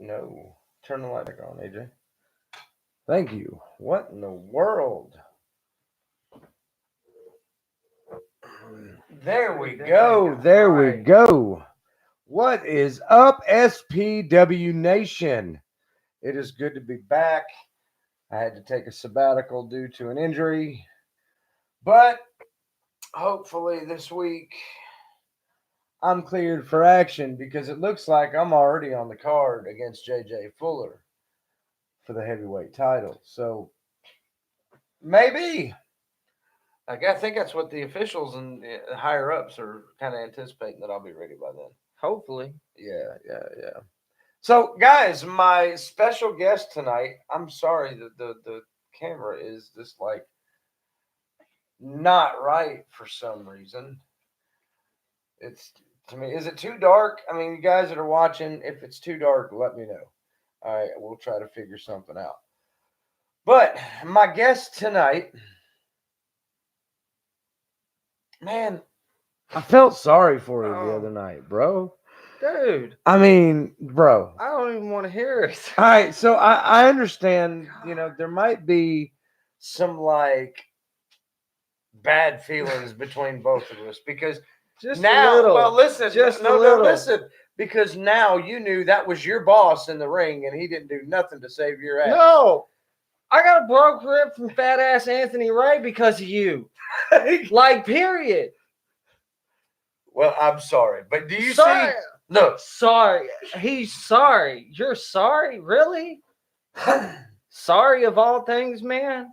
No. Turn the light back on, AJ. Thank you. What in the world? There we go. There we go. What is up, SPW Nation? It is good to be back. I had to take a sabbatical due to an injury, but hopefully this week I'm cleared for action because it looks like I'm already on the card against JJ Fuller for the heavyweight title. So maybe. I think that's what the officials and higher ups are kind of anticipating, that I'll be ready by then. Hopefully. Yeah. So, guys, my special guest tonight, I'm sorry that the camera is just like not right for some reason. It's, to me, is it too dark? I mean, you guys that are watching, if it's too dark, let me know. All right, we'll try to figure something out. But my guest tonight, man, I felt sorry for you the other night, bro. Dude. I mean, bro. I don't even want to hear it. All right, so I understand, there might be some, like, bad feelings between both of us because just now, a little. Well, listen. Just no, a little. listen. Because now you knew that was your boss in the ring and he didn't do nothing to save your ass. No. I got a broke rib from fat ass Anthony Ray because of you. Like, period. Well, I'm sorry. But do you see? Look. Sorry. He's sorry. You're sorry? Really? Sorry of all things, man?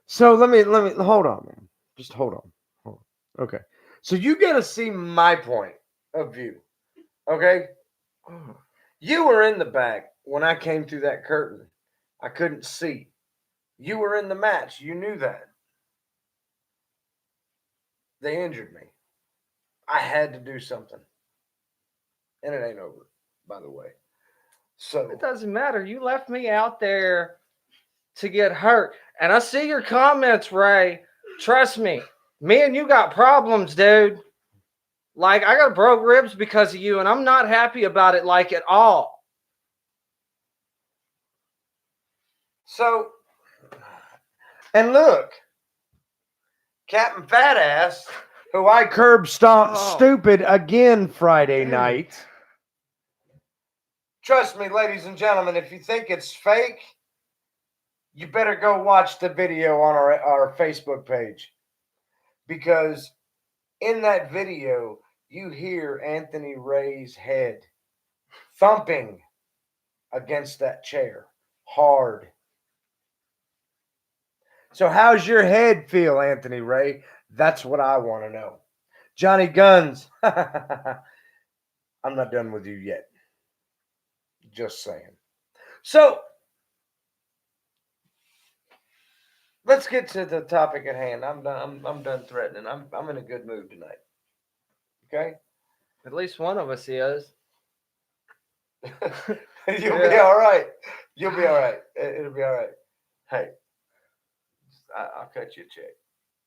So let me hold on, man. Just hold on. Okay. So you got to see my point of view. Okay? You were in the back when I came through that curtain. I couldn't see. You were in the match. You knew that. They injured me. I had to do something. And it ain't over, by the way. So it doesn't matter. You left me out there to get hurt. And I see your comments, Ray. Trust me. Me and you got problems, dude. Like, I got broke ribs because of you, and I'm not happy about it, like, at all. So, and look, Captain Fat Ass, who I curb stomped stupid again Friday night. Trust me, ladies and gentlemen, if you think it's fake, you better go watch the video on our Facebook page. Because in that video, you hear Anthony Ray's head thumping against that chair hard. So how's your head feel, Anthony Ray? That's what I want to know. Johnny Guns, I'm not done with you yet. Just saying. So let's get to the topic at hand. I'm done threatening. I'm in a good mood tonight. Okay? At least one of us is. You'll be all right. You'll be all right. It'll be all right. Hey, I'll cut you a check.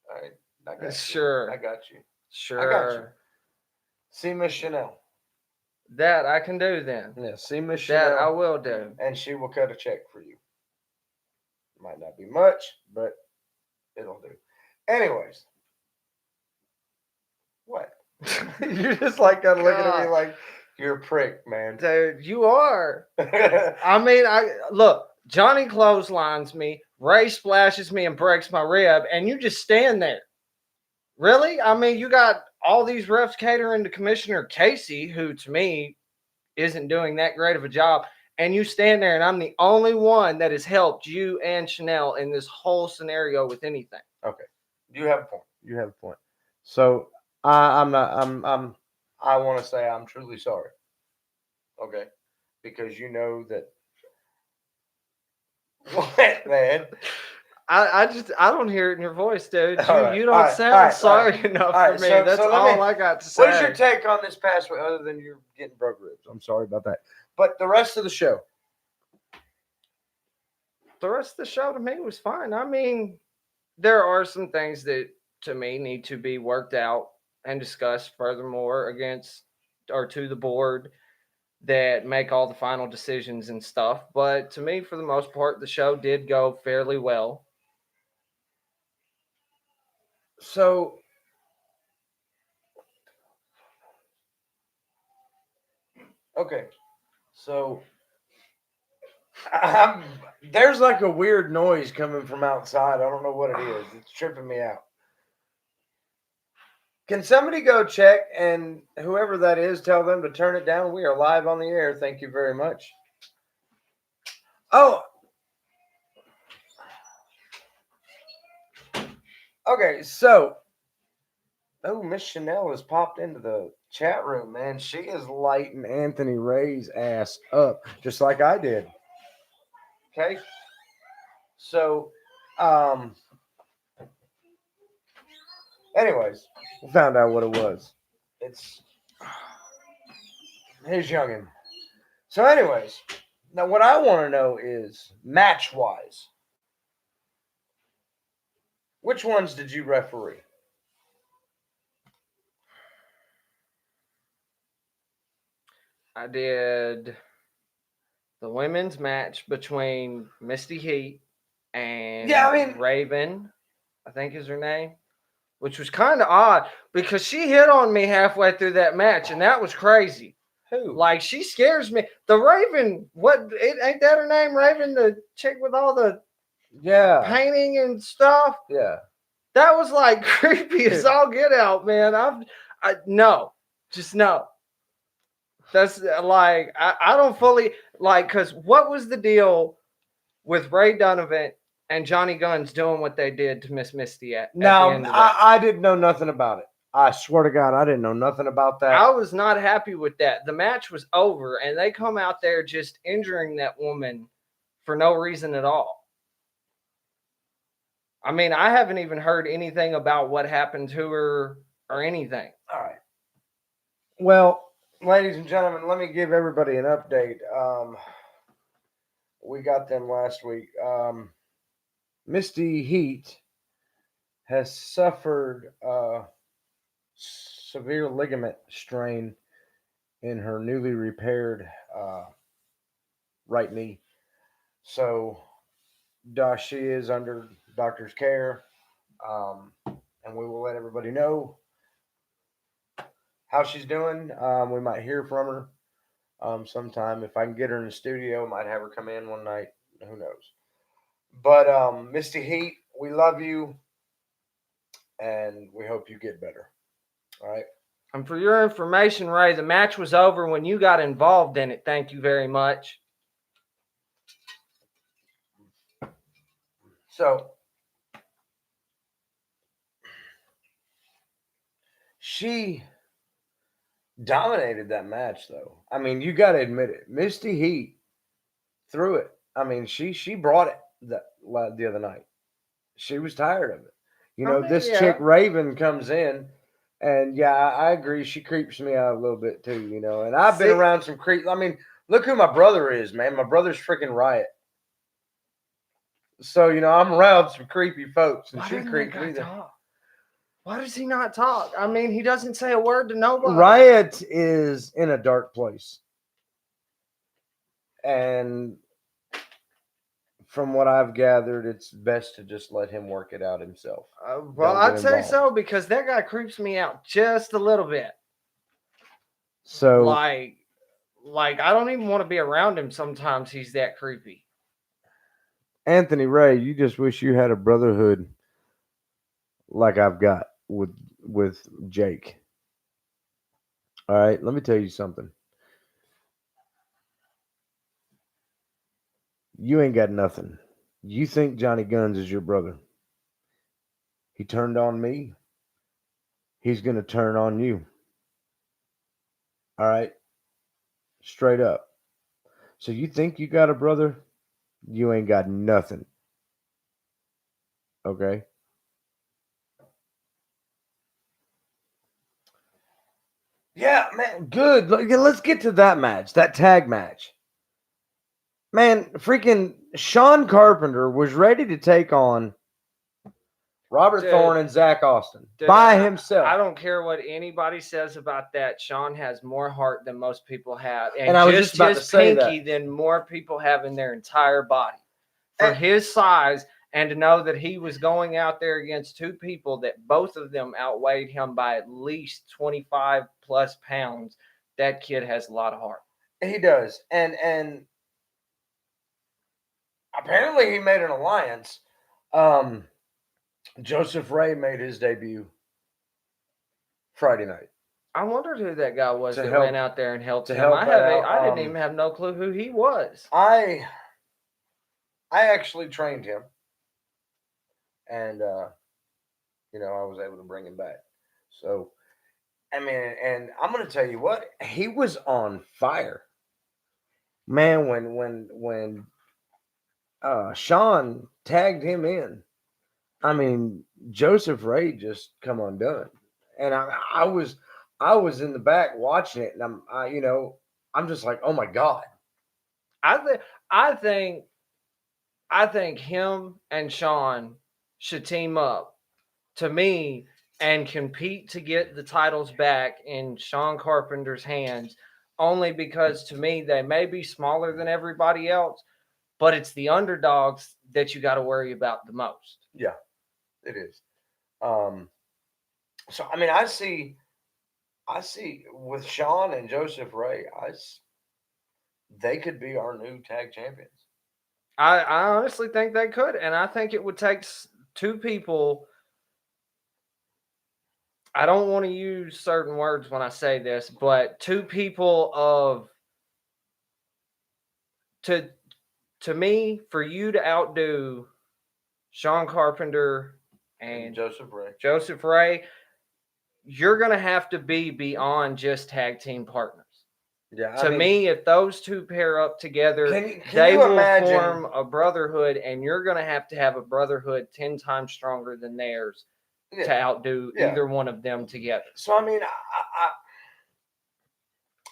All right. I got sure. You. I got you. Sure. I got you. See Miss Chanel. That I can do then. Yeah, see Miss Chanel. That I will do. And she will cut a check for you. Might not be much, but it'll do. Anyways. What? You're just like kind of looking at me like you're a prick, man. Dude, you are. I mean, look, Johnny clotheslines me, Ray splashes me and breaks my rib, and you just stand there. Really? I mean, you got all these refs catering to Commissioner Casey, who to me isn't doing that great of a job, and you stand there, and I'm the only one that has helped you and Chanel in this whole scenario with anything. Okay, you have a point. So I want to say I'm truly sorry. Okay, because you know that. What, man? I don't hear it in your voice, dude. You don't sound sorry enough for me. That's all I got to say. What is your take on this past week, other than you're getting broke ribs? I'm sorry about that. But the rest of the show. The rest of the show to me was fine. I mean, there are some things that to me need to be worked out and discussed furthermore against or to the board. that make all the final decisions and stuff. But to me, for the most part, the show did go fairly well. So, okay. So, there's like a weird noise coming from outside. I don't know what it is. It's tripping me out. Can somebody go check and whoever that is, tell them to turn it down? We are live on the air. Thank you very much. Oh, okay. So, oh, Miss Chanel has popped into the chat room, man. She is lighting Anthony Ray's ass up, just like I did. Okay. So, anyways, we found out what it was. It's his youngin'. So, anyways, now what I want to know is match wise, which ones did you referee? I did the women's match between Misty Heat and Raven, I think is her name, which was kind of odd because she hit on me halfway through that match, and that was crazy. Who? Like, she scares me. The Raven, ain't that her name, Raven, the chick with all the painting and stuff? Yeah. That was like creepy as all get out, man. No. That's like, I don't fully, like, because what was the deal with Ray Donovan and Johnny Guns doing what they did to Miss Misty at the end of that? I didn't know nothing about it. I swear to God, I didn't know nothing about that. I was not happy with that. The match was over, and they come out there just injuring that woman for no reason at all. I mean, I haven't even heard anything about what happened to her or anything. All right. Well, ladies and gentlemen, let me give everybody an update. We got them last week. Misty Heat has suffered a severe ligament strain in her newly repaired right knee. So, she is under doctor's care, and we will let everybody know how she's doing. We might hear from her sometime. If I can get her in the studio, I might have her come in one night. Who knows? But Misty Heat, we love you, and we hope you get better. All right? And for your information, Ray, the match was over when you got involved in it. Thank you very much. So, she dominated that match, though. I mean, you got to admit it. Misty Heat threw it. I mean, she brought it the other night. She was tired of it. You know, this chick Raven comes in, and I agree. She creeps me out a little bit too. You know, and I've been around some creep. I mean, look who my brother is, man. My brother's freaking Riot. So you know, I'm around some creepy folks, and she creeps me. Why does he not talk? I mean, he doesn't say a word to nobody. Riot is in a dark place. And from what I've gathered, it's best to just let him work it out himself. Well, I'd say so, because that guy creeps me out just a little bit. So, like I don't even want to be around him sometimes. He's that creepy. Anthony Ray, you just wish you had a brotherhood like I've got with Jake. All right, let me tell you something. You ain't got nothing. You think Johnny Guns is your brother. He turned on me. He's going to turn on you. All right? Straight up. So you think you got a brother? You ain't got nothing. Okay? Yeah, man, good. Let's get to that match, that tag match. Man, freaking Sean Carpenter was ready to take on Robert Dude. Thorne and Zach Austin Dude, by I himself. don't care what anybody says about that. Sean has more heart than most people have, And I was just about to his say pinky that. than more people have in their entire body. For And- his size, and to know that he was going out there against two people that both of them outweighed him by at least 25 plus pounds, that kid has a lot of heart. He does. And apparently he made an alliance. Joseph Ray made his debut Friday night. I wondered who that guy was To that help- went out there and helped to him. help I out, didn't even have no clue who he was. I actually trained him, and I was able to bring him back. So, I mean, and I'm gonna tell you what, he was on fire, man. When Sean tagged him in, I mean, Joseph Ray just come undone, and I was in the back watching it, and I'm just like, oh my god. I think him and Sean should team up, to me, and compete to get the titles back in Sean Carpenter's hands, only because to me they may be smaller than everybody else, but it's the underdogs that you got to worry about the most. Yeah, it is. So I mean, I see with Sean and Joseph Ray, they could be our new tag champions. I honestly think they could, and I think it would take two people. I don't want to use certain words when I say this, but two people to me, for you to outdo Sean Carpenter and Joseph Ray, you're going to have to be beyond just tag team partners. Yeah, To me, if those two pair up together, can they you will imagine? form a brotherhood, and you're going to have a brotherhood 10 times stronger than theirs to outdo either one of them together. So I mean,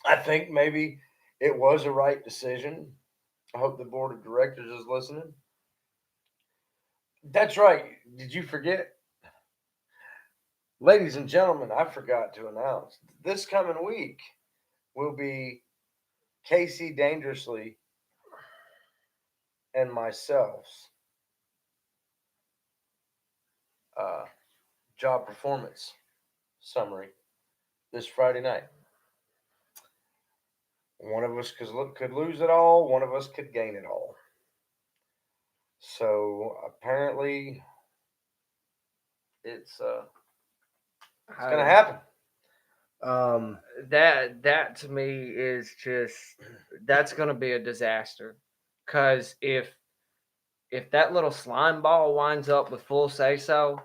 I think maybe it was a right decision. I hope the board of directors is listening. That's right. Did you forget? Ladies and gentlemen, I forgot to announce this coming week will be Casey Dangerously and myself's job performance summary this Friday night. One of us could lose it all. One of us could gain it all. So apparently, it's going to happen. That to me is just, that's going to be a disaster, because if that little slime ball winds up with full say so,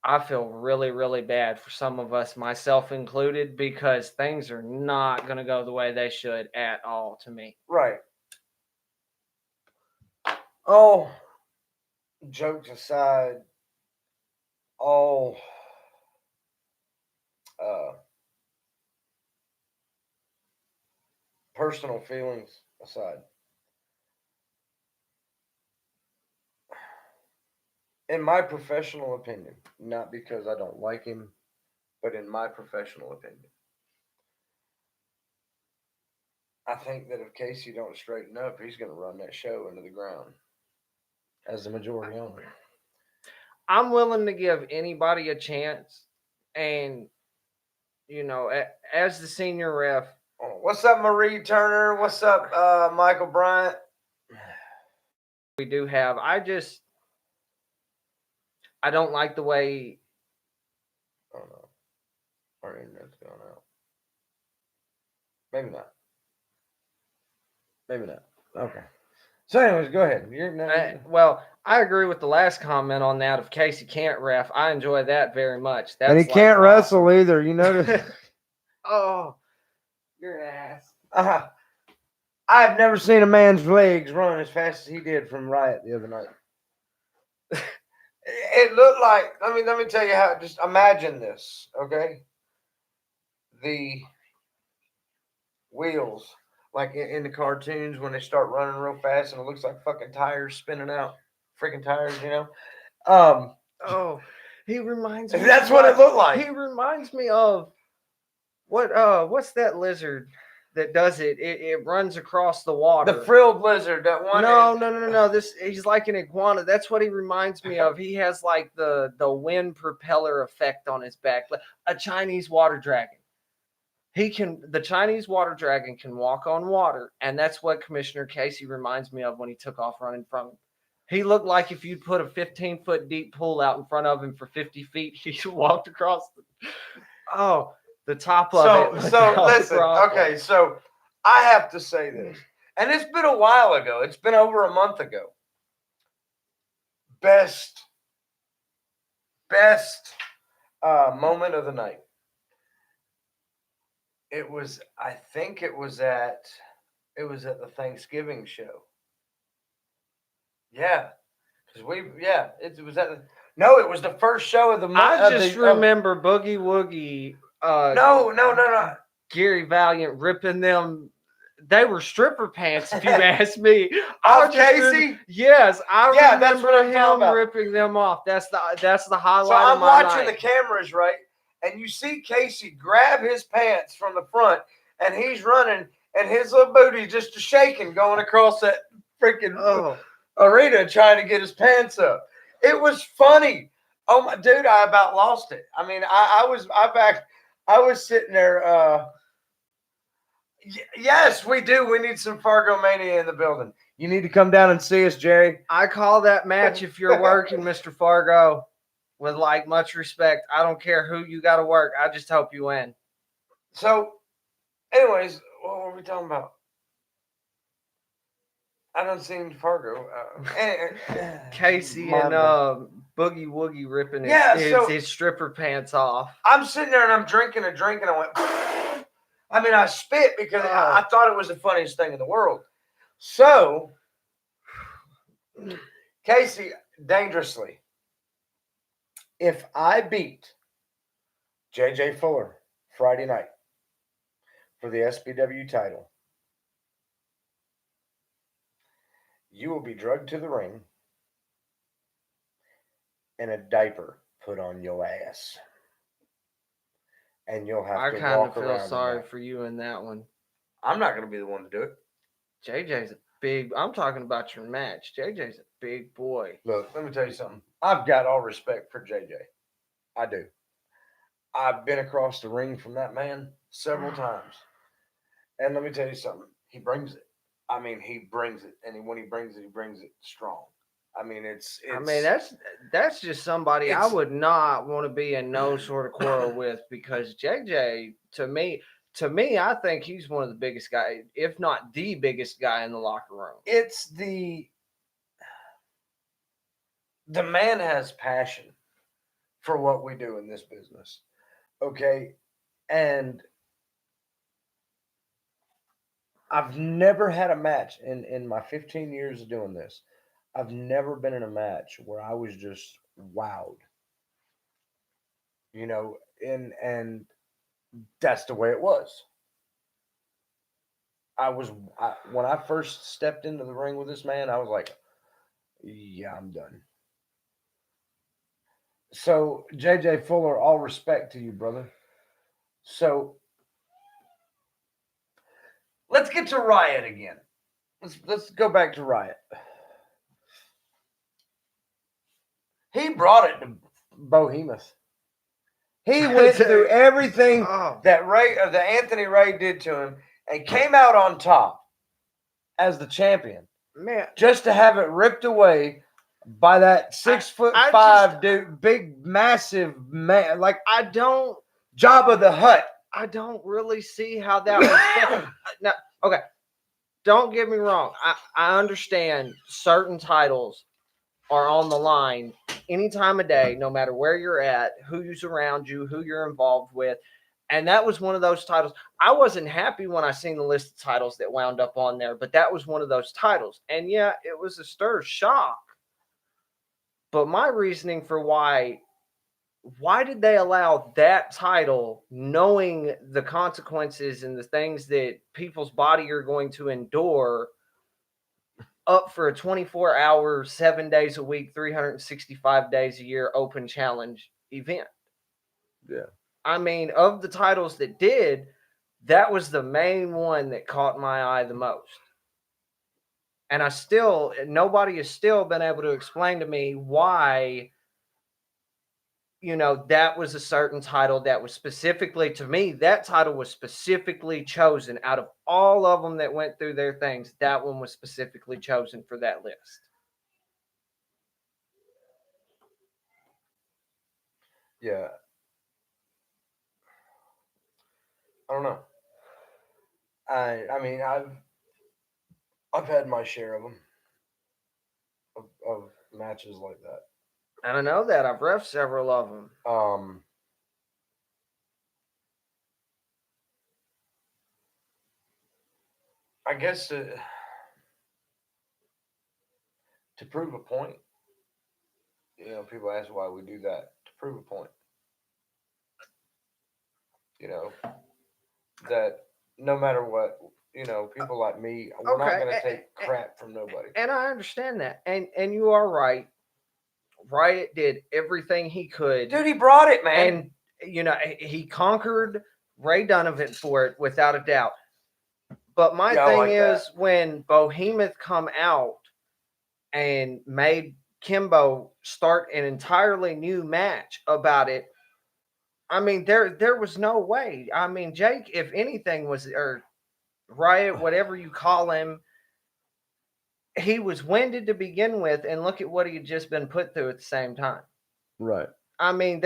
I feel really, really bad for some of us, myself included, because things are not going to go the way they should at all to me. Right. Oh, jokes aside, all personal feelings aside, in my professional opinion, not because I don't like him, but in my professional opinion, I think that if Casey don't straighten up, he's going to run that show into the ground as the majority owner. I'm willing to give anybody a chance, and as the senior ref. Oh, what's up, Marie Turner? What's up, Michael Bryant? We do have. I don't like the way. Oh no, our internet's going out. Maybe not. Maybe not. Okay. So, anyways, go ahead. Well, I agree with the last comment on that. If Casey can't ref, I enjoy that very much. And he can't wrestle either. You notice? Oh, your ass. I've never seen a man's legs run as fast as he did from Riot the other night. It looked like, let me tell you how, just imagine this, okay? The wheels, like in the cartoons when they start running real fast and it looks like fucking tires spinning out, freaking tires, Oh, he reminds me. That's what it looked like. He reminds me of what's that lizard that does it? It runs across the water. The frilled lizard, that one. No. This he's like an iguana. That's what he reminds me of. He has like the wind propeller effect on his back. A Chinese water dragon. The Chinese water dragon can walk on water, and that's what Commissioner Casey reminds me of when he took off running from him. He looked like if you'd put a 15-foot deep pool out in front of him for 50 feet, he walked across the top of it. So listen, okay, so I have to say this, and it's been a while ago. It's been over a month ago. Best moment of the night. I think it was at the Thanksgiving show. Yeah, because it was it was the first show of the month. I just remember Boogie Woogie. No. Gary Valiant ripping them. They were stripper pants, if you ask me. Casey? Yes, I remember him ripping them off. That's the highlight. So I'm of my watching night. the cameras, right? And you see Casey grab his pants from the front, and he's running, and his little booty just shaking, going across that freaking arena, trying to get his pants up. It was funny. Oh my dude, I about lost it. I mean, I was sitting there. Yes, we do. We need some Fargo Mania in the building. You need to come down and see us, Jerry. I call that match if you're working, Mr. Fargo. With like much respect, I don't care who you got to work. I just hope you win. So, anyways, what were we talking about? I don't see Fargo. Casey and Boogie Woogie ripping his stripper pants off. I'm sitting there and I'm drinking a drink and I went. I mean, I spit because I thought it was the funniest thing in the world. So, Casey, dangerously. If I beat JJ Fuller Friday night for the SPW title, you will be drugged to the ring and a diaper put on your ass. And you'll have to walk around. I kind of feel sorry for you in that one. I'm not going to be the one to do it. JJ's I'm talking about your match. JJ's a big boy. Look, let me tell you something. I've got all respect for JJ. I do. I've been across the ring from that man several times. And let me tell you something. He brings it. I mean, he brings it. And when he brings it strong. I mean, that's just somebody I would not want to be in no sort of quarrel with, because JJ, to me, I think he's one of the biggest guys, if not the biggest guy in the locker room. It's the man has passion for what we do in this business. Okay. And I've never had a match in my 15 years of doing this. I've never been in a match where I was just wowed. You know, and that's the way it was. When I first stepped into the ring with this man, I was like, yeah, I'm done. So, JJ Fuller, all respect to you, brother. So, let's get to Riot again. Let's go back to Riot. He brought it to Behemoth. He went through everything that Anthony Ray did to him and came out on top as the champion. Man, just to have it ripped away by that 6'5" dude, big, massive man. Like, Jabba the Hutt. I don't really see how that was. Now, okay, don't get me wrong. I understand certain titles are on the line any time of day, no matter where you're at, who's around you, who you're involved with. And that was one of those titles. I wasn't happy when I seen the list of titles that wound up on there, but that was one of those titles. And yeah, it was a stir shock. But my reasoning for why did they allow that title, knowing the consequences and the things that people's body are going to endure, up for a 24-hour, 7 days a week, 365 days a year open challenge event. Yeah. I mean, of the titles that did, that was the main one that caught my eye the most. And nobody has still been able to explain to me why, that was a certain title that was specifically, to me, that title was specifically chosen out of all of them that went through their things. That one was specifically chosen for that list. Yeah. I don't know. I mean, I've had my share of them, of matches like that. And I know that. I've ref several of them. I guess to prove a point, people ask why we do that. To prove a point. That no matter what, people like me, we're not going to take crap from nobody. And I understand that. And you are right. Riot did everything he could. Dude, he brought it, man. And, he conquered Ray Donovan for it without a doubt. But my thing is, when Behemoth come out and made Kimbo start an entirely new match about it, I mean, there was no way. I mean, Jake, if anything, or Riot, whatever you call him, he was winded to begin with, and look at what he had just been put through at the same time. Right. I mean,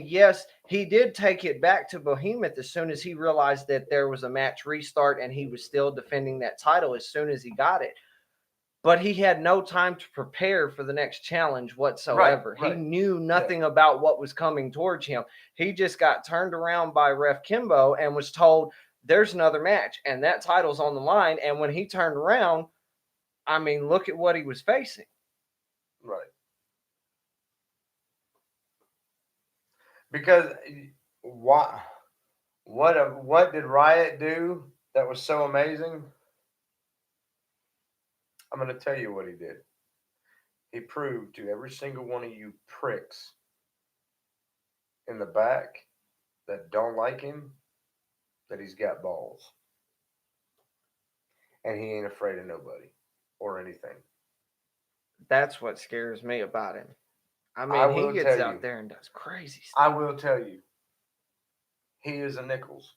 yes, he did take it back to Behemoth as soon as he realized that there was a match restart and he was still defending that title as soon as he got it. But he had no time to prepare for the next challenge whatsoever. Right. He knew nothing about what was coming towards him. He just got turned around by Ref Kimbo and was told, there's another match, and that title's on the line. And when he turned around, I mean, look at what he was facing. Right. Because what did Riot do that was so amazing? I'm going to tell you what he did. He proved to every single one of you pricks in the back that don't like him that he's got balls. And he ain't afraid of nobody or anything. That's what scares me about him. I mean, he gets out there and does crazy stuff. I will tell you, he is a Nickles.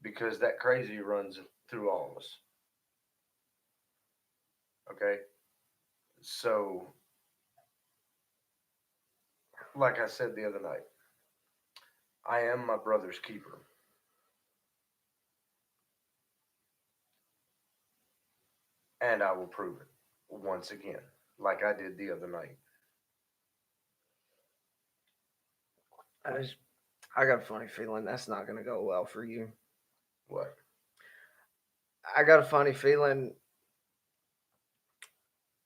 Because that crazy runs through all of us. Okay? So, like I said the other night, I am my brother's keeper. And I will prove it once again, like I did the other night. I got a funny feeling that's not going to go well for you. What? I got a funny feeling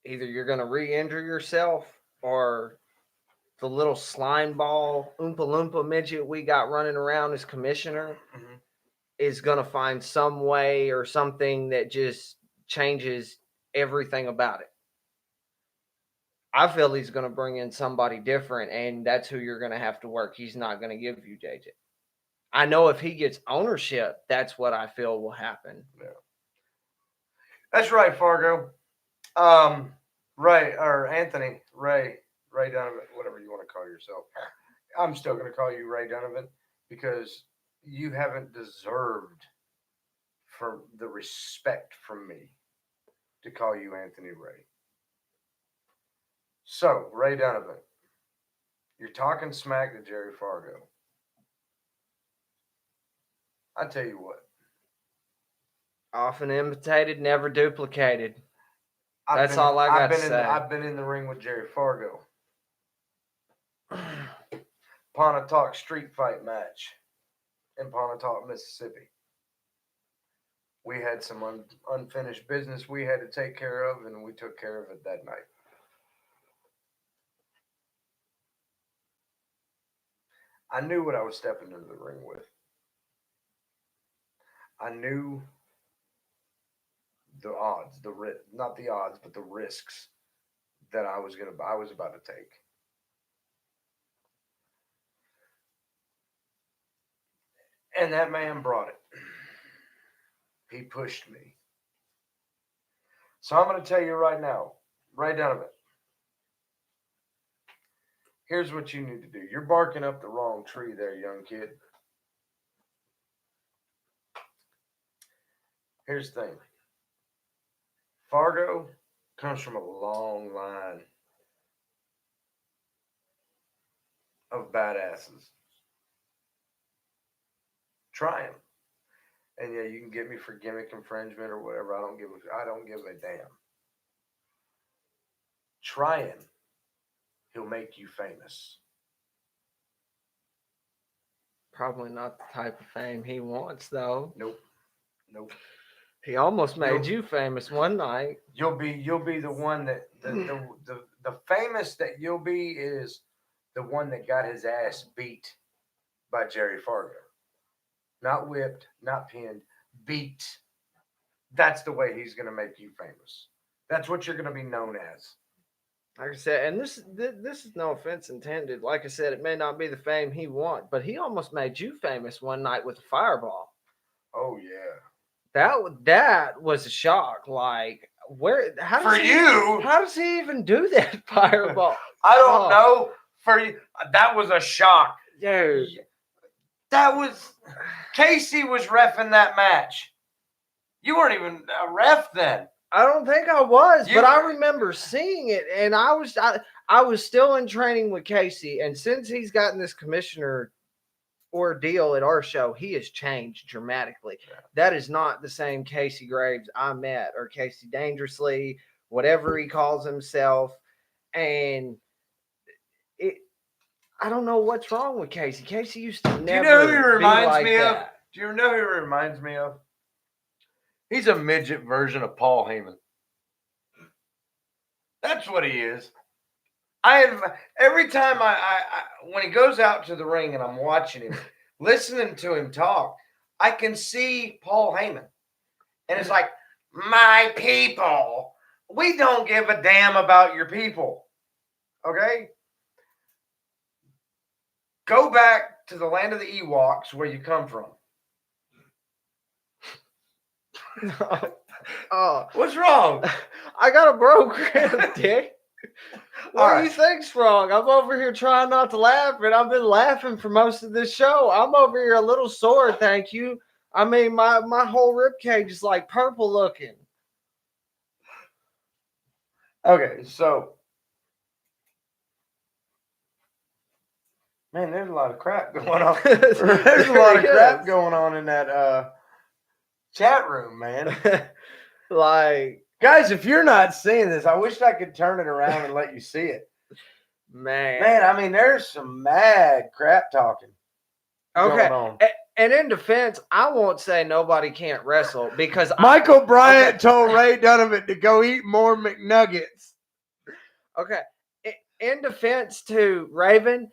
either you're going to re-injure yourself, or the little slime ball Oompa Loompa midget we got running around as commissioner is going to find some way or something that just changes everything about it. I feel he's going to bring in somebody different, and that's who you're going to have to work. He's not going to give you JJ. I know if he gets ownership, that's what I feel will happen. Yeah. That's right, Fargo. Ray, or Anthony, Ray Donovan, whatever you want to call yourself. I'm still going to call you Ray Donovan because you haven't deserved for the respect from me to call you Anthony Ray. So, Ray Donovan, you're talking smack to Jerry Fargo. I tell you what. Often imitated, never duplicated. That's all I got to say. I've been in the ring with Jerry Fargo. Pontotoc street fight match in Pontotoc, Mississippi. We had some unfinished business we had to take care of, and we took care of it that night. I knew what I was stepping into the ring with. I knew the odds, not the odds, but the risks that I was about to take. And that man brought it. He pushed me. So I'm going to tell you right now, right down of it. Here's what you need to do. You're barking up the wrong tree there, young kid. Here's the thing. Fargo comes from a long line of badasses. Try them. And yeah, you can get me for gimmick infringement or whatever. I don't give a damn. Try him. He'll make you famous. Probably not the type of fame he wants, though. Nope. He almost made you famous one night. You'll be the one that the famous that you'll be is the one that got his ass beat by Jerry Fargo. Not whipped, not pinned, beat. That's the way he's going to make you famous. That's what you're going to be known as. Like I said, and this is no offense intended. Like I said, it may not be the fame he wants, but he almost made you famous one night with a fireball. Oh yeah. That was a shock. Like, how does he even do that fireball? I don't know. For you, that was a shock. Dude. That was Casey was reffing that match. You weren't even a ref then. I don't think I was, but I remember seeing it, and I was still in training with Casey, and since he's gotten this commissioner ordeal at our show, he has changed dramatically. Yeah. That is not the same Casey Graves I met, or Casey Dangerously, whatever he calls himself, and I don't know what's wrong with Casey. Casey used to never. Do you know who he reminds me of? Do you know who he reminds me of? He's a midget version of Paul Heyman. That's what he is. Every time when he goes out to the ring and I'm watching him, listening to him talk, I can see Paul Heyman. And it's like, my people, we don't give a damn about your people. Okay? Go back to the land of the Ewoks where you come from. What's wrong? I got a broke rib, Dick. What do you think's wrong? I'm over here trying not to laugh, and I've been laughing for most of this show. I'm over here a little sore, thank you. I mean, my whole rib cage is like purple looking. Okay, so man, there's a lot of crap going on. There's a lot of crap going on in that chat room, man. Like, guys, if you're not seeing this, I wish I could turn it around and let you see it. Man, I mean, there's some mad crap talking. Okay. And in defense, I won't say nobody can't wrestle because Michael Bryant told Ray Donovan to go eat more McNuggets. Okay. In defense to Raven,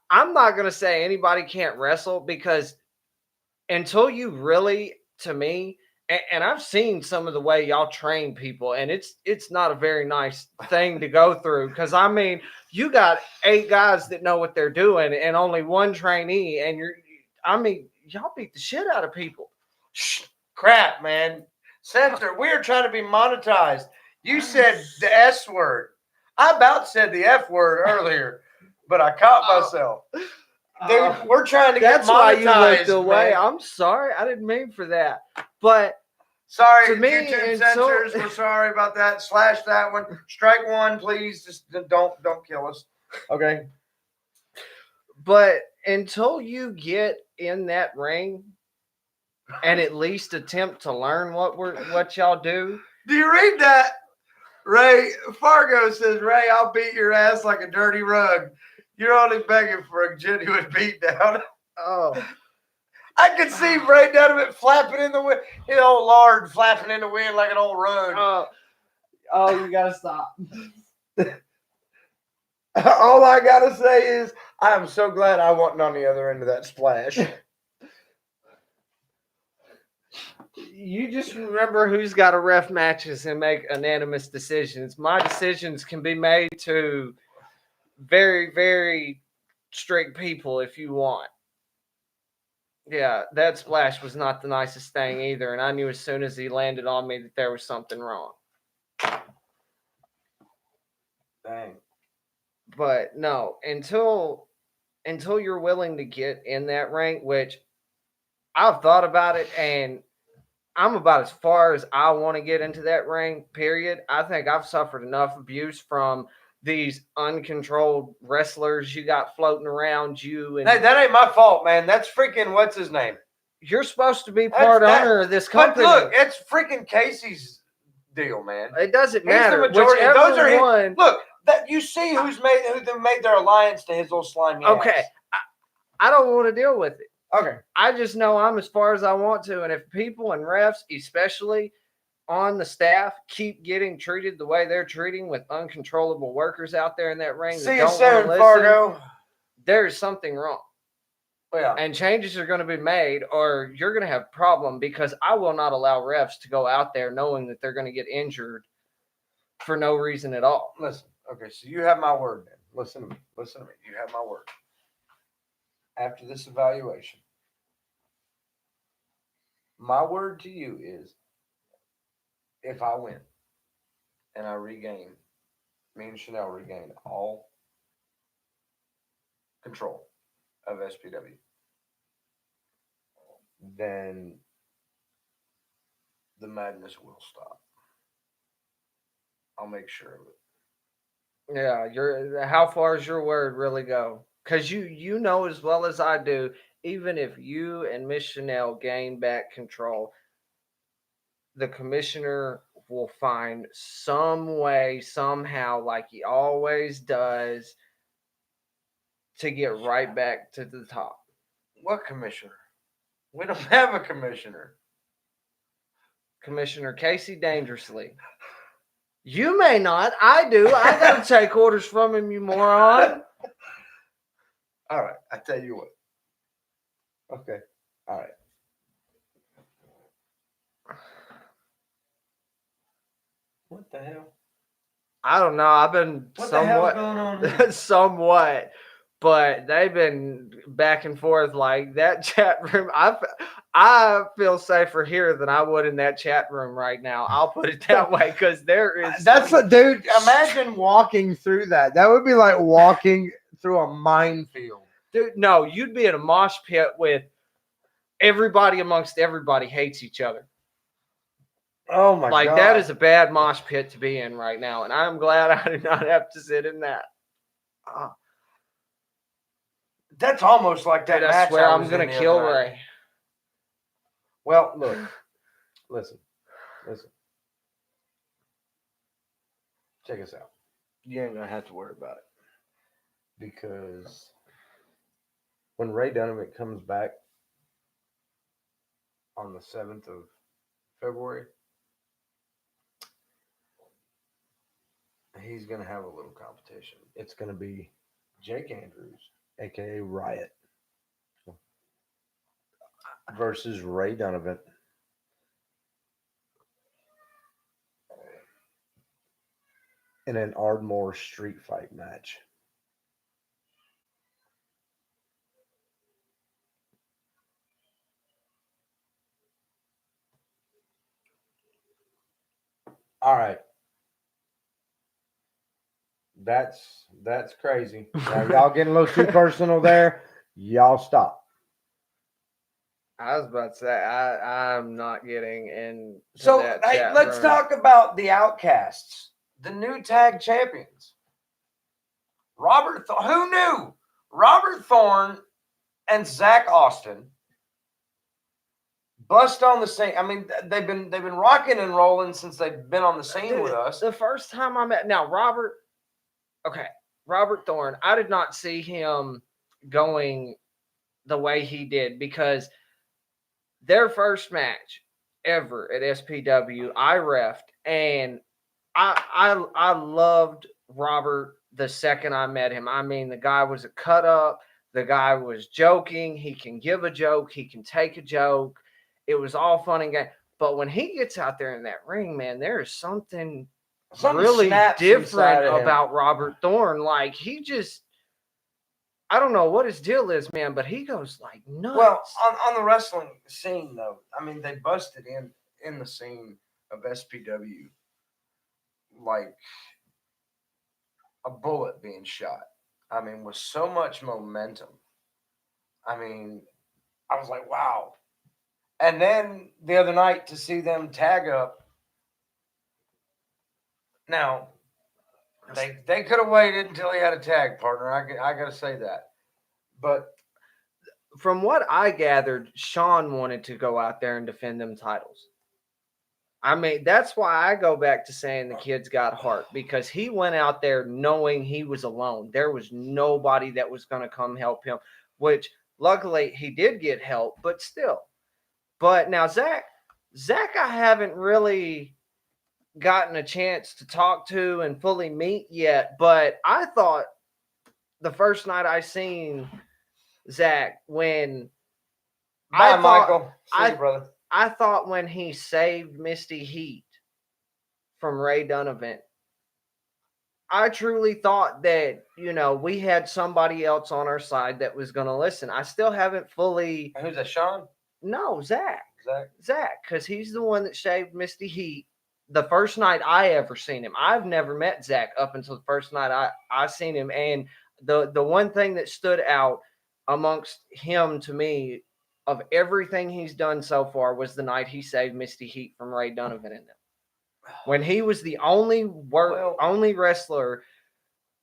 I'm not going to say anybody can't wrestle because until you really, to me, and I've seen some of the way y'all train people, and it's not a very nice thing to go through because, I mean, you got 8 guys that know what they're doing and only 1 trainee, and y'all beat the shit out of people. Shh, crap, man. Censor, we're trying to be monetized. You said the S word. I about said the F word earlier, but I caught myself. Dude, we're trying to get monetized. That's why you looked away. Man. I'm sorry. I didn't mean for that. But sorry, to me, YouTube censors, we're sorry about that. Slash that one. Strike 1, please. Just don't kill us. Okay. But until you get in that ring and at least attempt to learn what y'all do. Do you read that? Ray Fargo says, Ray, I'll beat your ass like a dirty rug. You're only begging for a genuine beatdown. Oh. I could see Ray Donovan flapping in the wind. His old lard flapping in the wind like an old rug. Oh, you gotta stop. All I gotta say is I am so glad I wasn't on the other end of that splash. You just remember who's got to ref matches and make unanimous decisions. My decisions can be made to very, very strict people if you want. Yeah, that splash was not the nicest thing either, and I knew as soon as he landed on me that there was something wrong. Dang. But no, until you're willing to get in that rank, which I've thought about it, and I'm about as far as I want to get into that rank, period. I think I've suffered enough abuse from these uncontrolled wrestlers you got floating around you. And Hey, that ain't my fault, man. That's freaking what's his name? You're supposed to be part owner of this company. But look, it's freaking Casey's deal, man. It doesn't matter. He's the majority. Those are one. Look, that you see who made their alliance to his little slimy Okay, ass. I don't want to deal with it. Okay. I just know I'm as far as I want to, and if people and refs, especially on the staff, keep getting treated the way they're treating with uncontrollable workers out there in that ring, See you soon, Fargo. There's something wrong. Yeah. And changes are going to be made, or you're going to have a problem, because I will not allow refs to go out there knowing that they're going to get injured for no reason at all. Listen, okay, so you have my word, man. Listen to me. You have my word. After this evaluation, my word to you is, if I win and I regain, me and Chanel regain all control of SPW, then the madness will stop. I'll make sure of it. Yeah, how far does your word really go? Because you know as well as I do, even if you and Miss Chanel gain back control, the commissioner will find some way, somehow, like he always does, to get right back to the top. What commissioner? We don't have a commissioner. Commissioner Casey Dangerously. You may not. I do. I got to take orders from him, you moron. All right. I tell you what. Okay. All right. What the hell? I don't know. I've been what the hell's going on somewhat, but they've been back and forth like that chat room. I feel safer here than I would in that chat room right now. I'll put it that way, because there is. That's a dude. Imagine walking through that. That would be like walking through a minefield. Dude, no, you'd be in a mosh pit with everybody amongst everybody hates each other. Oh my god! That is a bad mosh pit to be in right now, and I'm glad I did not have to sit in that. That's almost like that. Dude, I swear I'm gonna kill Ray. Well, look, listen. Check us out. You ain't gonna have to worry about it, because when Ray Donovan comes back on the 7th of February, he's going to have a little competition. It's going to be Jake Andrews, a.k.a. Riot, versus Ray Donovan. In an Ardmore street fight match. All right. That's crazy. Now, y'all getting a little too personal there. Y'all stop. I was about to say I'm not getting in. So let's talk about the Outcasts, the new tag champions. Who knew? Robert Thorne and Zach Austin bust on the scene. I mean, they've been rocking and rolling since they've been on the scene with us. The first time I met Robert Thorne, I did not see him going the way he did, because their first match ever at SPW, I reffed, and I loved Robert the second I met him. I mean, the guy was a cut up. The guy was joking. He can give a joke. He can take a joke. It was all fun and game. But when he gets out there in that ring, man, there is something Something really snaps different inside of him. about Robert Thorne. Like, I don't know what his deal is, man, but he goes like nuts. Well, on the wrestling scene, though, I mean, they busted in the scene of SPW like a bullet being shot. I mean, with so much momentum. I mean, I was like, wow. And then the other night to see them tag up. Now, they could have waited until he had a tag partner. I got to say that. But from what I gathered, Sean wanted to go out there and defend them titles. I mean, that's why I go back to saying the kid's got heart, because he went out there knowing he was alone. There was nobody that was going to come help him, which luckily he did get help, but still. But now Zach, I haven't really gotten a chance to talk to and fully meet yet, but I thought the first night I seen Zach, when bye, Michael. See you, brother. I thought when he saved Misty Heat from Ray Donovan, I truly thought that, we had somebody else on our side that was going to listen. I still haven't fully. Who's that, Sean? No, Zach, because he's the one that shaved Misty Heat the first night I ever seen him. I've never met Zach up until the first night I seen him. And the one thing that stood out amongst him to me of everything he's done so far was the night he saved Misty Heat from Ray Donovan and them. When he was the only wrestler,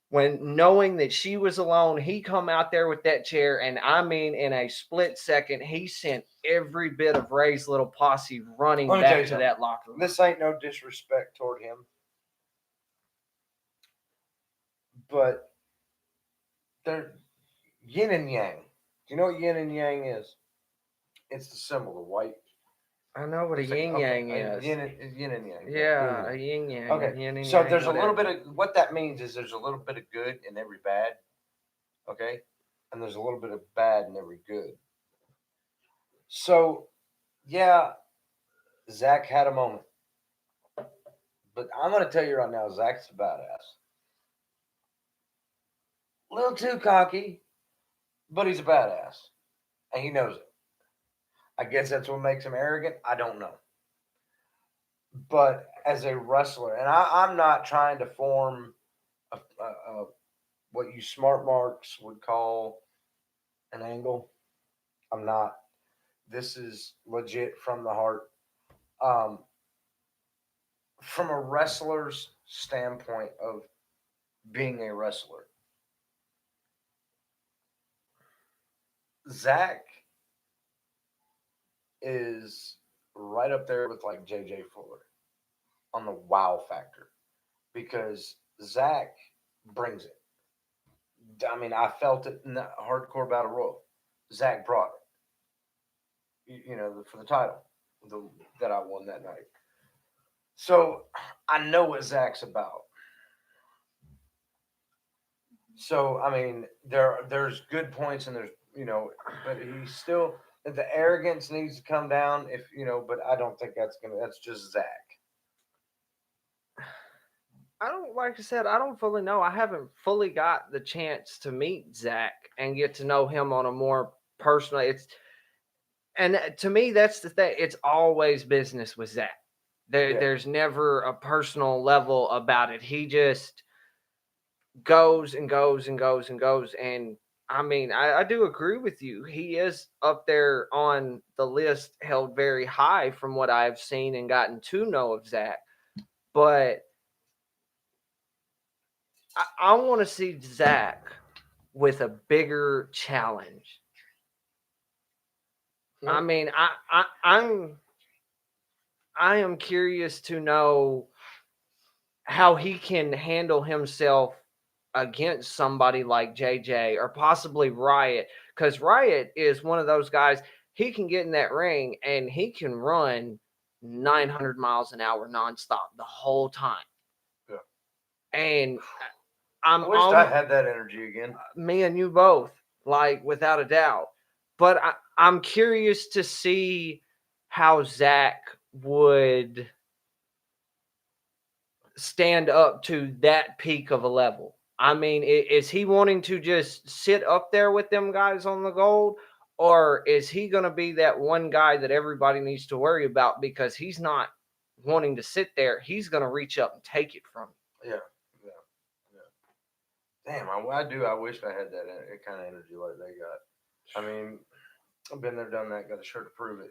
when knowing that she was alone, he come out there with that chair, and I mean, in a split second, he sent every bit of Ray's little posse running back to that locker room. This ain't no disrespect toward him, but they're yin and yang. Do you know what yin and yang is? It's the symbol, the white. I know what a yin yang is. Yin and yang. Yeah, a yin yang. Okay, yin and so yang, there's whatever. a little bit of what that means is there's a little bit of good in every bad, okay, and there's a little bit of bad in every good. So, yeah, Zach had a moment, but I'm gonna tell you right now, Zach's a badass. A little too cocky, but he's a badass, and he knows it. I guess that's what makes him arrogant. I don't know. But as a wrestler, and I'm not trying to form what you smart marks would call an angle. I'm not. This is legit from the heart. From a wrestler's standpoint of being a wrestler, Zach is right up there with like JJ Fuller on the wow factor, because Zach brings it. I mean, I felt it in the hardcore battle royal. Zach brought it, for the title that I won that night. So I know what Zach's about. So I mean, there's good points and there's but he's still. The arrogance needs to come down, but I don't think that's just Zach. Like I said, I don't fully know. I haven't fully got the chance to meet Zach and get to know him on a more personal. And to me, that's the thing. It's always business with Zach. There's never a personal level about it. He just goes and goes and goes and goes. And I mean, I do agree with you. He is up there on the list, held very high from what I've seen and gotten to know of Zach. But I want to see Zach with a bigger challenge. Yep. I mean, I am curious to know how he can handle himself against somebody like JJ or possibly Riot, because Riot is one of those guys. He can get in that ring and he can run 900 miles an hour nonstop the whole time. Yeah. And I wish I had that energy again. Me and you both, like, without a doubt. But I'm curious to see how Zach would stand up to that peak of a level? I mean, is he wanting to just sit up there with them guys on the gold? Or is he going to be that one guy that everybody needs to worry about because he's not wanting to sit there? He's going to reach up and take it from you. Yeah. Damn, I wish I had that kind of energy like they got. I mean, I've been there, done that, got a shirt to prove it.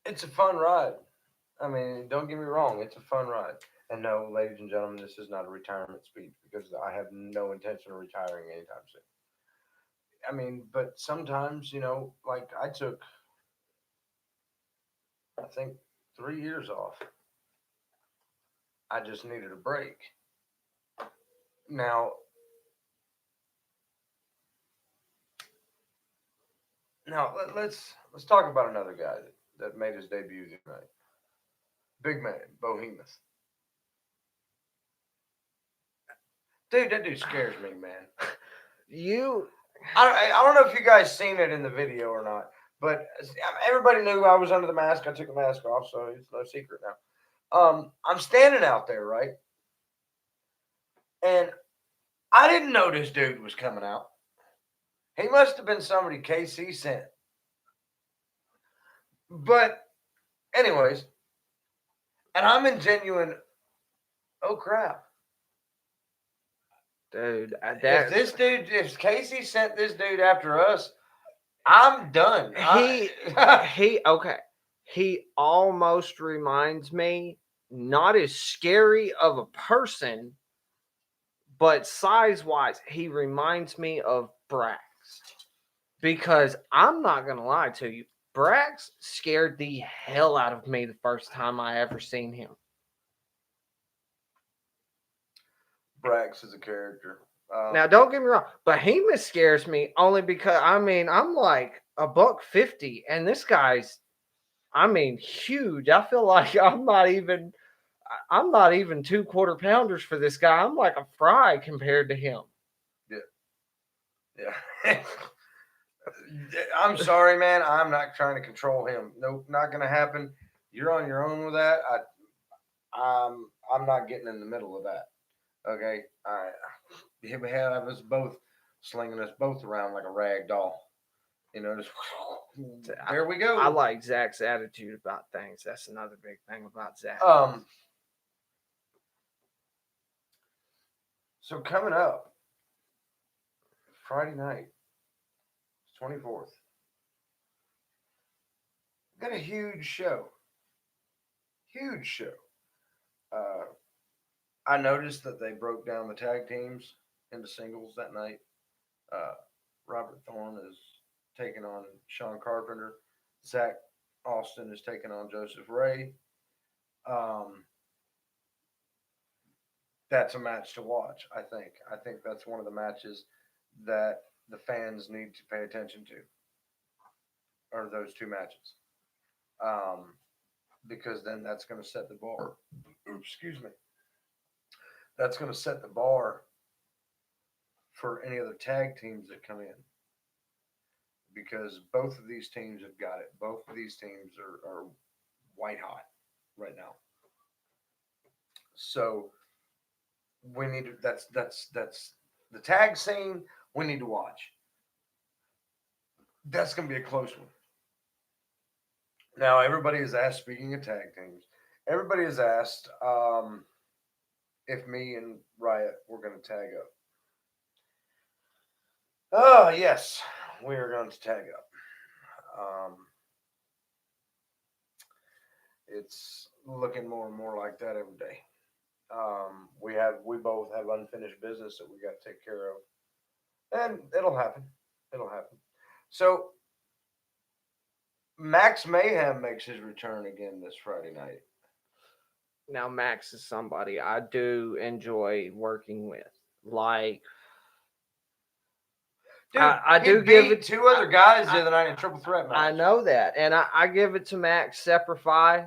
It's a fun ride. I mean, don't get me wrong, it's a fun ride. And no, ladies and gentlemen, this is not a retirement speech because I have no intention of retiring anytime soon. I mean, but sometimes, like I took, I think, 3 years off. I just needed a break. Now, let's talk about another guy that made his debut tonight. Big man, Behemoth. Dude, that dude scares me, man. I don't know if you guys seen it in the video or not, but everybody knew I was under the mask. I took the mask off, so it's no secret now. I'm standing out there, right? And I didn't know this dude was coming out. He must have been somebody KC sent. But, anyways, and I'm in genuine, oh crap. Dude, if Casey sent this dude after us, I'm done. He almost reminds me, not as scary of a person, but size-wise, he reminds me of Brax. Because I'm not going to lie to you, Brax scared the hell out of me the first time I ever seen him. Brax is a character. Now, don't get me wrong, Behemoth scares me only because, I mean, I'm like $150, and this guy's, I mean, huge. I feel like I'm not even 2 quarter pounders for this guy. I'm like a fry compared to him. Yeah. I'm sorry, man. I'm not trying to control him. Nope, not going to happen. You're on your own with that. I'm not getting in the middle of that. Okay, all right. Here we have us both slinging us both around like a rag doll. Just there we go. I like Zach's attitude about things. That's another big thing about Zach. So coming up Friday night, 24th. Got a huge show. Huge show. I noticed that they broke down the tag teams into singles that night. Robert Thorne is taking on Sean Carpenter. Zach Austin is taking on Joseph Ray. That's a match to watch, I think. I think that's one of the matches that the fans need to pay attention to, are those two matches. Because then that's going to set the bar. Excuse me. That's going to set the bar for any other tag teams that come in. Because both of these teams have got it. Both of these teams are white hot right now. So we need to, that's the tag scene we need to watch. That's going to be a close one. Now, everybody has asked, speaking of tag teams, everybody has asked if me and Riot were going to tag up. Oh, yes, we are going to tag up. It's looking more and more like that every day. We both have unfinished business that we got to take care of, and it'll happen. It'll happen. So Max Mayhem makes his return again this Friday night. Now, Max is somebody I do enjoy working with. Like, dude, I do give it two other guys the other night in a triple threat match. I know that, and I give it to Max Seprify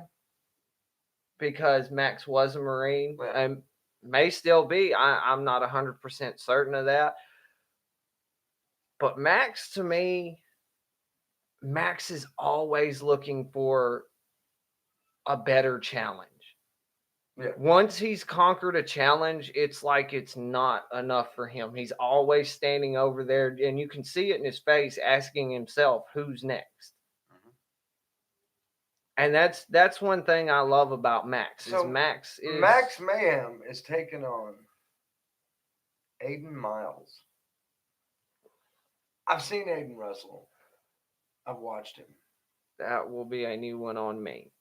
because Max was a Marine and may still be. I'm not 100% certain of that. But Max, to me, Max is always looking for a better challenge. Yeah. Once he's conquered a challenge, it's like it's not enough for him. He's always standing over there, and you can see it in his face, asking himself, "Who's next?" Mhm. And that's one thing I love about Max. So Max Mayhem is taking on Aiden Miles. I've seen Aiden wrestle. I've watched him. That will be a new one on me.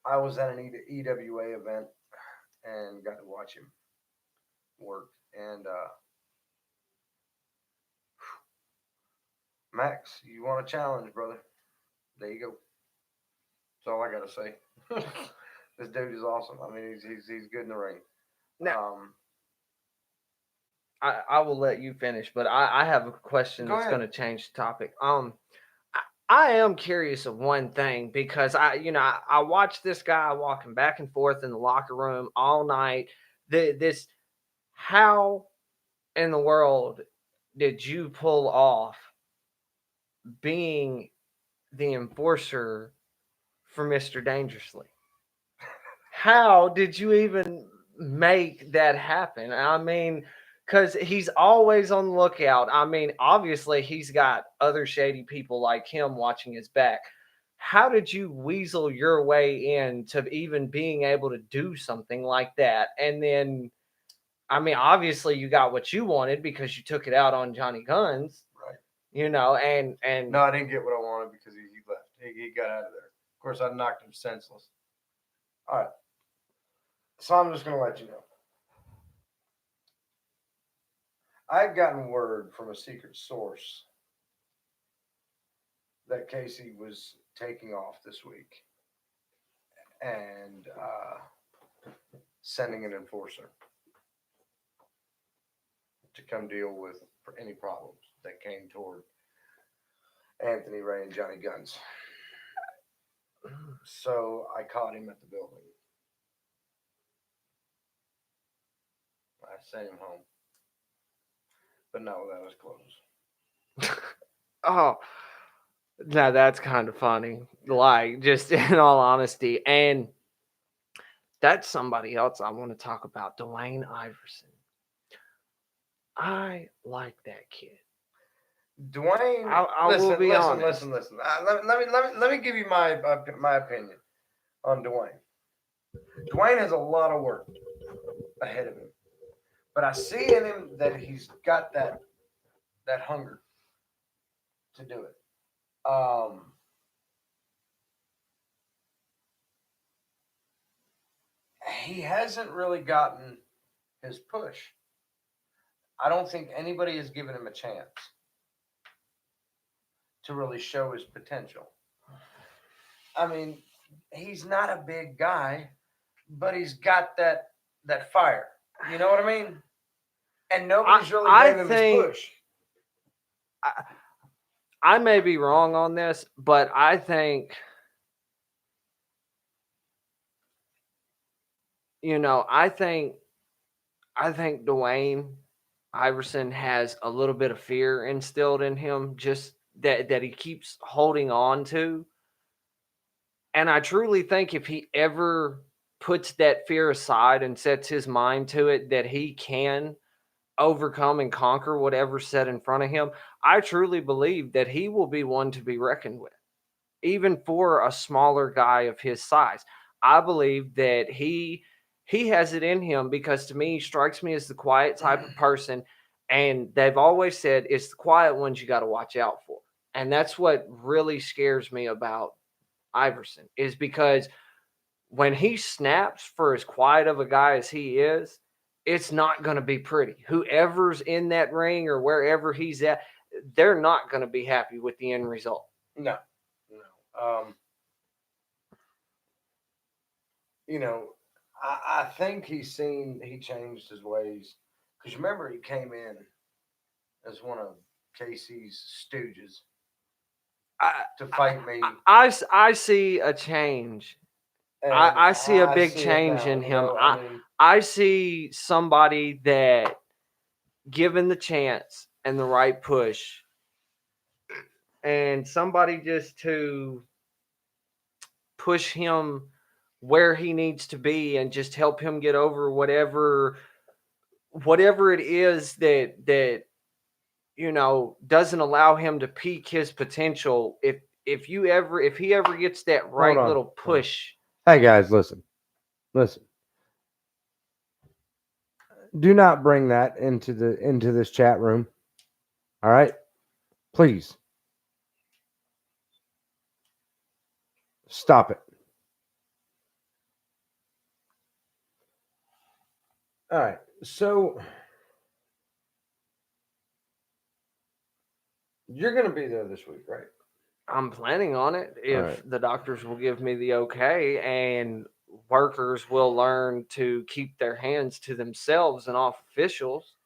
I was at an EWA event and got to watch him work. And Max, you want a challenge, brother? There you go. That's all I gotta say. This dude is awesome. I mean, he's good in the ring. Now, I will let you finish, but I have a question that's going to change the topic. I am curious of one thing because I watched this guy walking back and forth in the locker room all night. How in the world did you pull off being the enforcer for Mr. Dangerously? How did you even make that happen? I mean, because he's always on the lookout. I mean, obviously, he's got other shady people like him watching his back. How did you weasel your way into even being able to do something like that? And then, I mean, obviously, you got what you wanted because you took it out on Johnny Guns. Right. And no, I didn't get what I wanted because he left. He got out of there. Of course, I knocked him senseless. All right. So I'm just going to let you know. I had gotten word from a secret source that Casey was taking off this week and sending an enforcer to come deal with any problems that came toward Anthony Ray and Johnny Guns. So I caught him at the building. I sent him home. But no, that was close. Oh, now that's kind of funny. Like, just in all honesty. And that's somebody else I want to talk about, Dwayne Iverson. I like that kid. Dwayne, I will be honest. Listen. Let me give you my opinion on Dwayne. Dwayne has a lot of work ahead of him, but I see in him that he's got that hunger to do it. He hasn't really gotten his push. I don't think anybody has given him a chance to really show his potential. I mean, he's not a big guy, but he's got that fire. You know what I mean? And nobody's really gave him his push. I may be wrong on this, but I think I think Dwayne Iverson has a little bit of fear instilled in him, just that he keeps holding on to. And I truly think if he ever puts that fear aside and sets his mind to it, that he can overcome and conquer whatever's set in front of him. I truly believe that he will be one to be reckoned with, even for a smaller guy of his size. I believe that he has it in him because to me, he strikes me as the quiet type of person. And they've always said it's the quiet ones you got to watch out for. And that's what really scares me about Iverson, is because when he snaps, for as quiet of a guy as he is, it's not going to be pretty. Whoever's in that ring or wherever he's at, they're not going to be happy with the end result. No. I think he changed his ways. Because remember, he came in as one of Casey's stooges to fight me. I see a change. I see a big change in him. I see somebody that, given the chance, and the right push, and somebody just to push him where he needs to be and just help him get over whatever it is that doesn't allow him to peak his potential. If he ever gets that right little push. Hey guys, listen. Do not bring that into this chat room. All right? Please. Stop it. All right. So you're going to be there this week, right? I'm planning on it if the doctors will give me the okay, and workers will learn to keep their hands to themselves and off officials.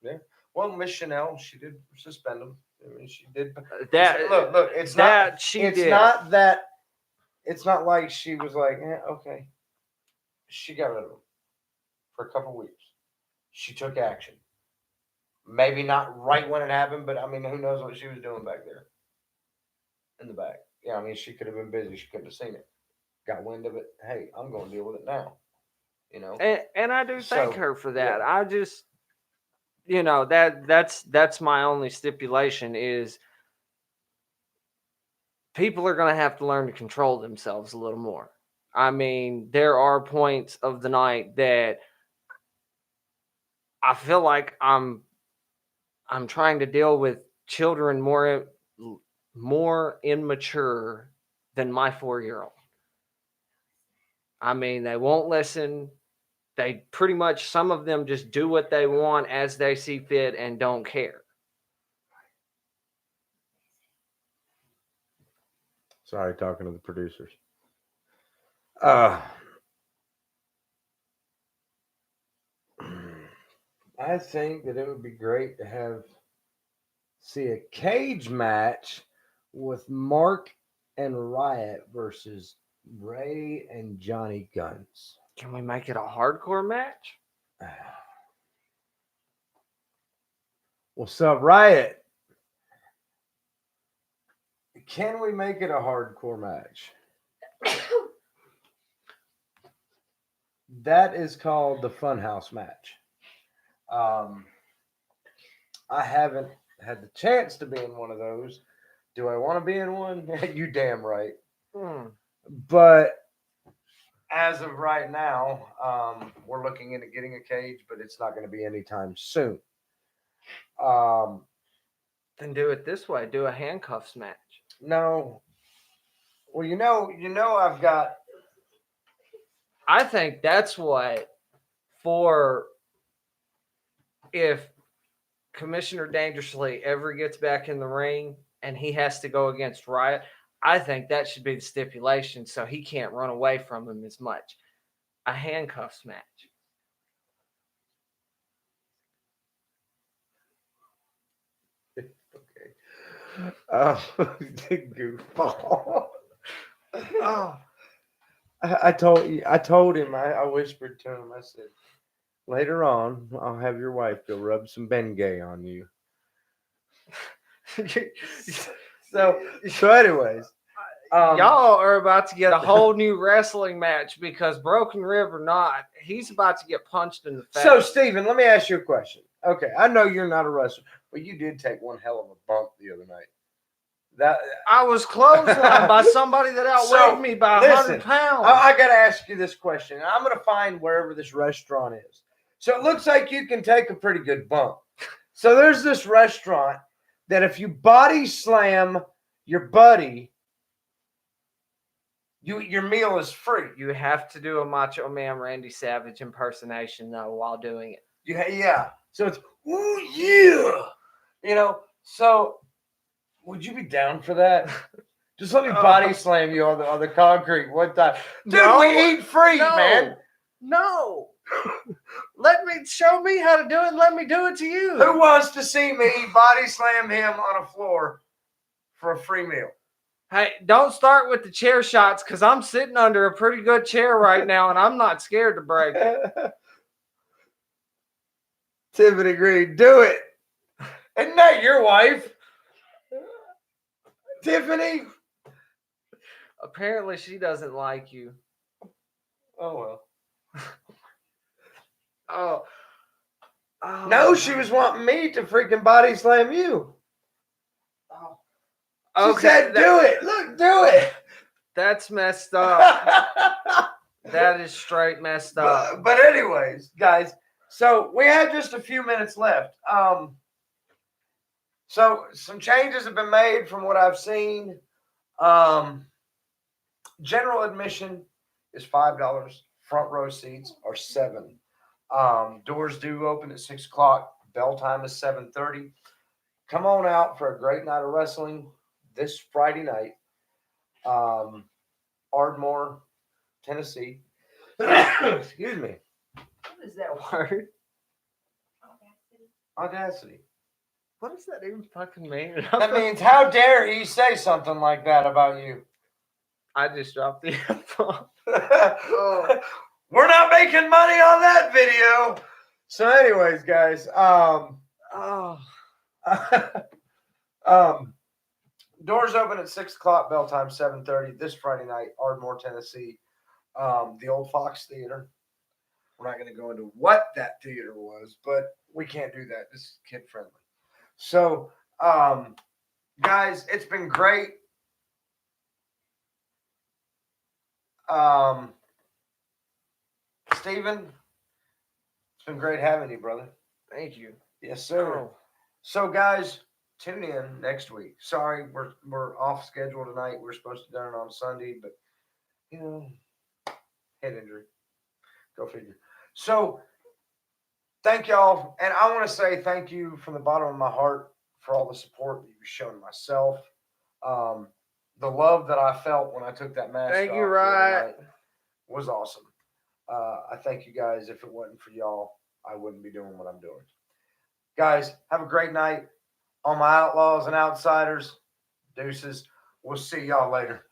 Yeah. Well, Miss Chanel, she did suspend them. I mean, she did. That look. It's that not. She it's did. not that. It's not like she was like, okay. She got rid of them for a couple weeks. She took action. Maybe not right when it happened, but I mean, who knows what she was doing back there in the back. Yeah, I mean, she could have been busy. She couldn't have seen it. Got wind of it. Hey, I'm going to deal with it now. And I do thank her for that. Yeah. I just, that's my only stipulation is people are going to have to learn to control themselves a little more. I mean, there are points of the night that I feel like I'm trying to deal with children more immature than my 4-year-old. I mean, they won't listen. They pretty much, some of them just do what they want as they see fit and don't care. Sorry, talking to the producers. I think that it would be great to see a cage match with Mark and Riot versus Ray and Johnny Guns. Can we make it a hardcore match? What's up, Riot? Can we make it a hardcore match? That is called the Funhouse match. I haven't had the chance to be in one of those. Do I want to be in one? You damn right. But as of right now, we're looking into getting a cage, but it's not going to be anytime soon. Then do it this way. Do a handcuffs match. No. Well, I've got. I think that's what if Commissioner Dangerously ever gets back in the ring and he has to go against Riot, I think that should be the stipulation so he can't run away from him as much. A handcuffs match. Okay. Goofball. I told him, I whispered to him, I said, later on, I'll have your wife go rub some Bengay on you. So anyways. Y'all are about to get a whole new wrestling match because Broken Rib or not, he's about to get punched in the face. So, Steven, let me ask you a question. Okay, I know you're not a wrestler, but you did take one hell of a bump the other night. I was clotheslined by somebody that outweighed me by 100 pounds. I got to ask you this question. I'm going to find wherever this restaurant is. So it looks like you can take a pretty good bump. So there's this restaurant that if you body slam your buddy, your meal is free. You have to do a Macho Man Randy Savage impersonation, though, while doing it. Yeah. So it's, ooh, yeah. So would you be down for that? Just let me body slam you on the concrete one time. Dude, we eat free, man. No. Show me how to do it. Let me do it to you. Who wants to see me body slam him on a floor for a free meal? Hey, don't start with the chair shots because I'm sitting under a pretty good chair right now and I'm not scared to break it. Tiffany agreed. Do it. Isn't that your wife? Tiffany? Apparently, she doesn't like you. Oh, well. Oh. Oh, No, she was wanting me to freaking body slam you. Oh. She said, do it. Look, do it. That's messed up. That is straight messed up. But anyways, guys, so we had just a few minutes left. So some changes have been made from what I've seen. General admission is $5. Front row seats are $7. Doors do open at 6 o'clock. Bell time is 7:30. Come on out for a great night of wrestling this Friday night. Ardmore, Tennessee. Excuse me. What is that word? Audacity. What does that even fucking mean? That means, how dare he say something like that about you? I just dropped the F-bomb. We're not making money on that video. So, anyways, guys, doors open at 6 o'clock, bell time 7:30 this Friday night, Ardmore, Tennessee. The old Fox Theater. We're not going to go into what that theater was, but we can't do that. This is kid friendly. So, guys, it's been great. Steven, it's been great having you, brother. Thank you. Yes, sir. Oh. So, guys, tune in next week. Sorry, we're off schedule tonight. We're supposed to do it on Sunday, but you know, head injury. Go figure. So, thank y'all, and I want to say thank you from the bottom of my heart for all the support that you've shown myself. The love that I felt when I took that mask Thank off you, the other right? night was awesome. I thank you guys. If it wasn't for y'all, I wouldn't be doing what I'm doing. Guys, have a great night. All my outlaws and outsiders, deuces. We'll see y'all later.